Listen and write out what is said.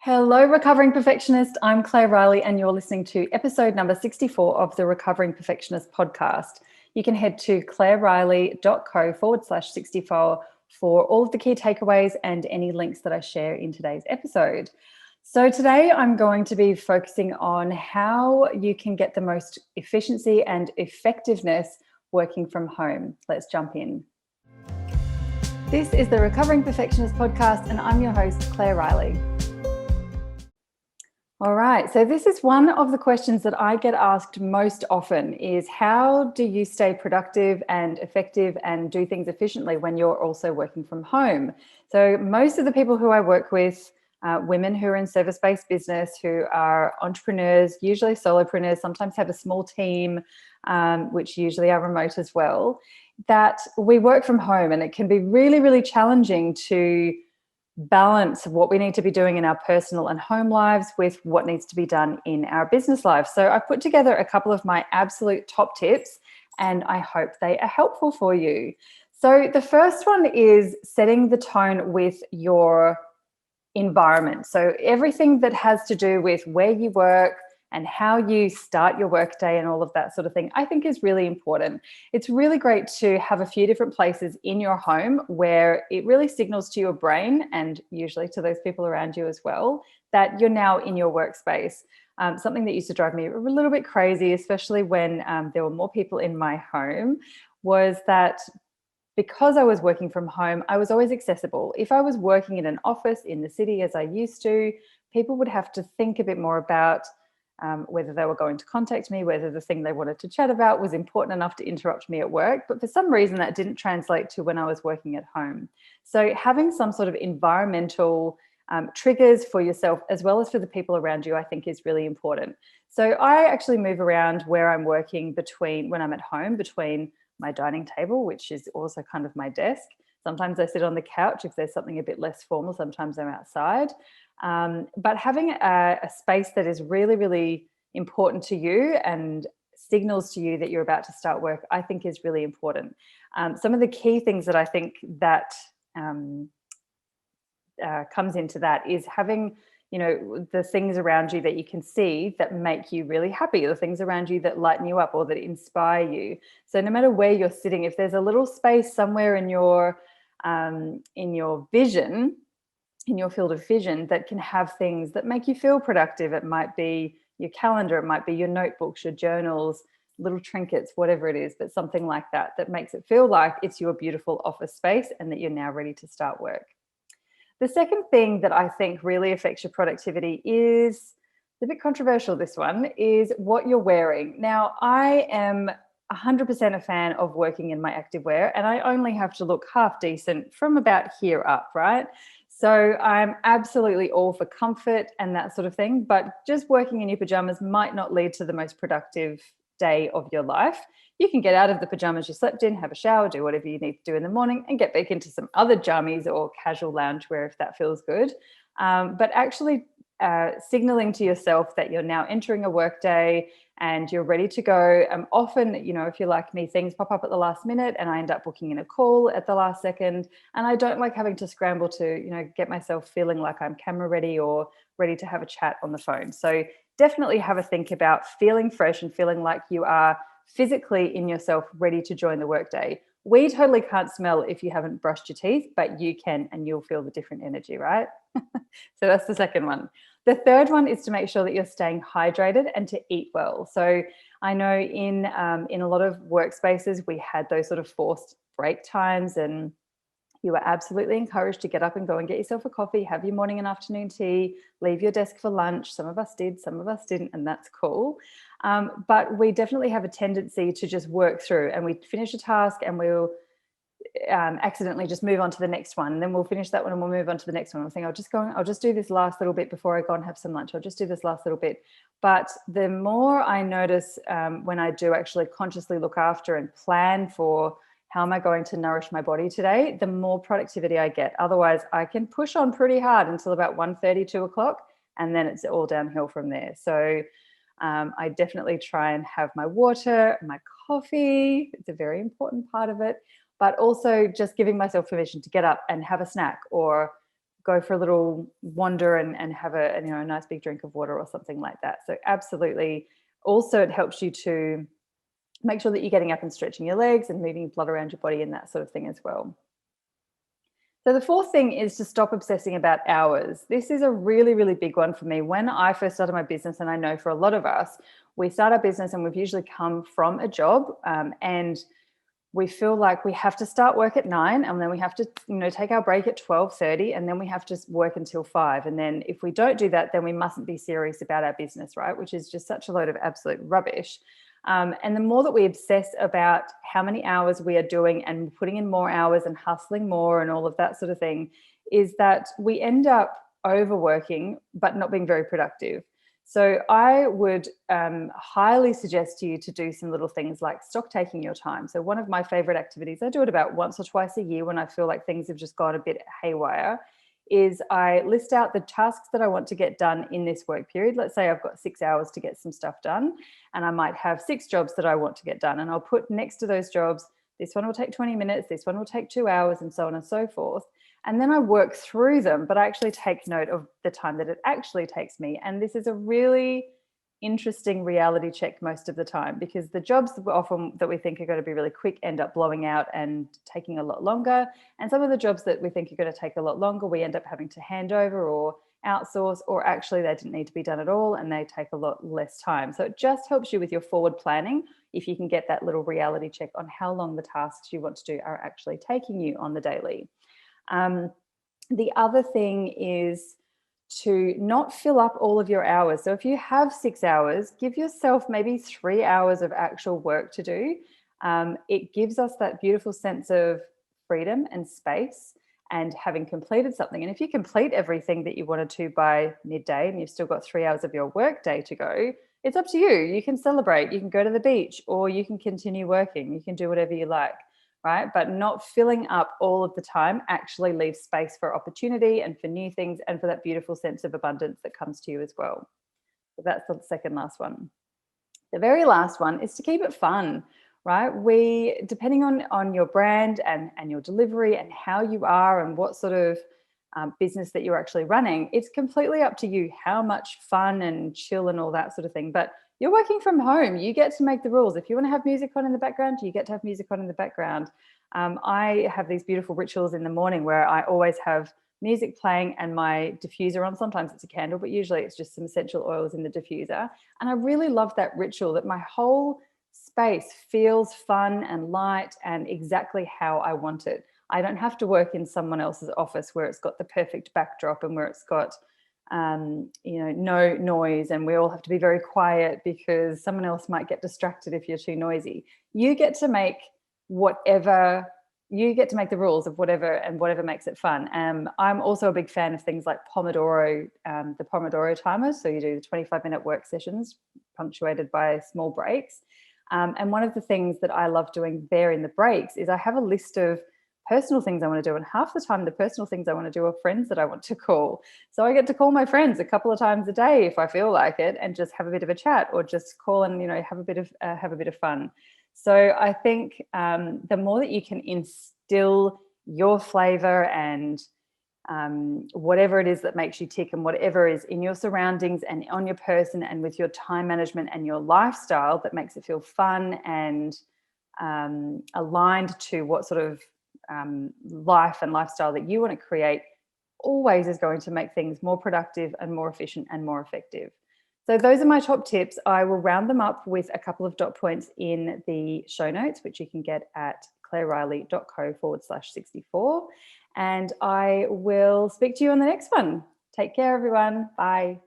Hello, Recovering Perfectionist. I'm Claire Riley, and you're listening to episode number 64 of the Recovering Perfectionist podcast. You can head to claireriley.co/64 for all of the key takeaways and any links that I share in today's episode. So today I'm going to be focusing on how you can get the most efficiency and effectiveness working from home. Let's jump in. This is the Recovering Perfectionist podcast, and I'm your host, Claire Riley. All right, so this is one of the questions that I get asked most often is how do you stay productive and effective and do things efficiently when you're also working from home? So most of the people who I work with, women who are in service-based business, who are entrepreneurs, usually solopreneurs, sometimes have a small team, which usually are remote as well, that we work from home, and it can be really, really challenging to balance what we need to be doing in our personal and home lives with what needs to be done in our business lives. So I put together a couple of my absolute top tips, and I hope they are helpful for you. So the first one is setting the tone with your environment. So everything that has to do with where you work and how you start your workday and all of that sort of thing, I think is really important. It's really great to have a few different places in your home where it really signals to your brain, and usually to those people around you as well, that you're now in your workspace. Something that used to drive me a little bit crazy, especially when there were more people in my home, was that because I was working from home, I was always accessible. If I was working in an office in the city as I used to, people would have to think a bit more about whether they were going to contact me, whether the thing they wanted to chat about was important enough to interrupt me at work. But for some reason, that didn't translate to when I was working at home. So having some sort of environmental triggers for yourself as well as for the people around you, I think is really important. So I actually move around where I'm working when I'm at home, between my dining table, which is also kind of my desk. Sometimes I sit on the couch if there's something a bit less formal. Sometimes I'm outside. But having a space that is really, really important to you and signals to you that you're about to start work, I think is really important. Some of the key things that I think that comes into that is having, the things around you that you can see that make you really happy, the things around you that lighten you up or that inspire you. So no matter where you're sitting, if there's a little space somewhere in your vision, in your field of vision, that can have things that make you feel productive. It might be your calendar, it might be your notebooks, your journals, little trinkets, whatever it is, but something like that makes it feel like it's your beautiful office space and that you're now ready to start work. The second thing that I think really affects your productivity is a bit controversial, this one, is what you're wearing. Now, I am 100% a fan of working in my activewear, and I only have to look half decent from about here up, right? So I'm absolutely all for comfort and that sort of thing, but just working in your pajamas might not lead to the most productive day of your life. You can get out of the pajamas you slept in, have a shower, do whatever you need to do in the morning, and get back into some other jammies or casual loungewear if that feels good. But actually signaling to yourself that you're now entering a work day and you're ready to go. Often, if you're like me, things pop up at the last minute and I end up booking in a call at the last second. And I don't like having to scramble to, get myself feeling like I'm camera ready or ready to have a chat on the phone. So definitely have a think about feeling fresh and feeling like you are physically in yourself ready to join the workday. We totally can't smell if you haven't brushed your teeth, but you can, and you'll feel the different energy, right? So that's the second one. The third one is to make sure that you're staying hydrated and to eat well. So I know in a lot of workspaces, we had those sort of forced break times, and you are absolutely encouraged to get up and go and get yourself a coffee, have your morning and afternoon tea, leave your desk for lunch. Some of us did, some of us didn't, and that's cool. But we definitely have a tendency to just work through, and we finish a task and we'll accidentally just move on to the next one. And then we'll finish that one and we'll move on to the next one. We'll think, I'll just do this last little bit before I go and have some lunch. I'll just do this last little bit. But the more I notice when I do actually consciously look after and plan for how am I going to nourish my body today, the more productivity I get. Otherwise, I can push on pretty hard until about 1:30, 2 o'clock, and then it's all downhill from there. So I definitely try and have my water, my coffee. It's a very important part of it. But also just giving myself permission to get up and have a snack or go for a little wander and have a, a nice big drink of water or something like that. So absolutely. Also, it helps you to make sure that you're getting up and stretching your legs and moving blood around your body and that sort of thing as well. So the fourth thing is to stop obsessing about hours. This is a really, really big one for me. When I first started my business, and I know for a lot of us, we start our business and we've usually come from a job, and we feel like we have to start work at 9, and then we have to, take our break at 12:30, and then we have to work until 5. And then if we don't do that, then we mustn't be serious about our business, right? Which is just such a load of absolute rubbish. And the more that we obsess about how many hours we are doing and putting in more hours and hustling more and all of that sort of thing, is that we end up overworking but not being very productive. So I would highly suggest to you to do some little things like stock taking your time. So one of my favorite activities, I do it about once or twice a year when I feel like things have just gone a bit haywire, is I list out the tasks that I want to get done in this work period. Let's say I've got 6 hours to get some stuff done, and I might have 6 jobs that I want to get done. And I'll put next to those jobs, this one will take 20 minutes, this one will take 2 hours, and so on and so forth. And then I work through them, but I actually take note of the time that it actually takes me. And this is a really interesting reality check most of the time, because the jobs that we think are going to be really quick end up blowing out and taking a lot longer. And some of the jobs that we think are going to take a lot longer, we end up having to hand over or outsource, or actually they didn't need to be done at all and they take a lot less time. So it just helps you with your forward planning if you can get that little reality check on how long the tasks you want to do are actually taking you on the daily. The other thing is to not fill up all of your hours. So if you have 6 hours, give yourself maybe 3 hours of actual work to do. It gives us that beautiful sense of freedom and space and having completed something. And if you complete everything that you wanted to by midday and you've still got 3 hours of your work day to go, it's up to you. You can celebrate, you can go to the beach, or you can continue working. You can do whatever you like. Right? But not filling up all of the time actually leaves space for opportunity and for new things and for that beautiful sense of abundance that comes to you as well. So that's the second last one. The very last one is to keep it fun, right? Depending on your brand and your delivery and how you are and what sort of business that you're actually running, it's completely up to you how much fun and chill and all that sort of thing. But you're working from home. You get to make the rules. If you want to have music on in the background, you get to have music on in the background. I have these beautiful rituals in the morning where I always have music playing and my diffuser on. Sometimes it's a candle, but usually it's just some essential oils in the diffuser. And I really love that ritual, that my whole space feels fun and light and exactly how I want it. I don't have to work in someone else's office where it's got the perfect backdrop and where it's got no noise, and we all have to be very quiet because someone else might get distracted if you're too noisy. You get to make the rules of whatever makes it fun. I'm also a big fan of things like Pomodoro, the Pomodoro timers. So you do the 25-minute work sessions punctuated by small breaks. And one of the things that I love doing there in the breaks is I have a list of personal things I want to do. And half the time, the personal things I want to do are friends that I want to call. So I get to call my friends a couple of times a day if I feel like it, and just have a bit of a chat, or just call and, have a bit of fun. So I think the more that you can instill your flavor and whatever it is that makes you tick and whatever is in your surroundings and on your person and with your time management and your lifestyle that makes it feel fun and aligned to what sort of life and lifestyle that you want to create, always is going to make things more productive and more efficient and more effective. So those are my top tips. I will round them up with a couple of dot points in the show notes, which you can get at claireriley.co/64. And I will speak to you on the next one. Take care, everyone. Bye.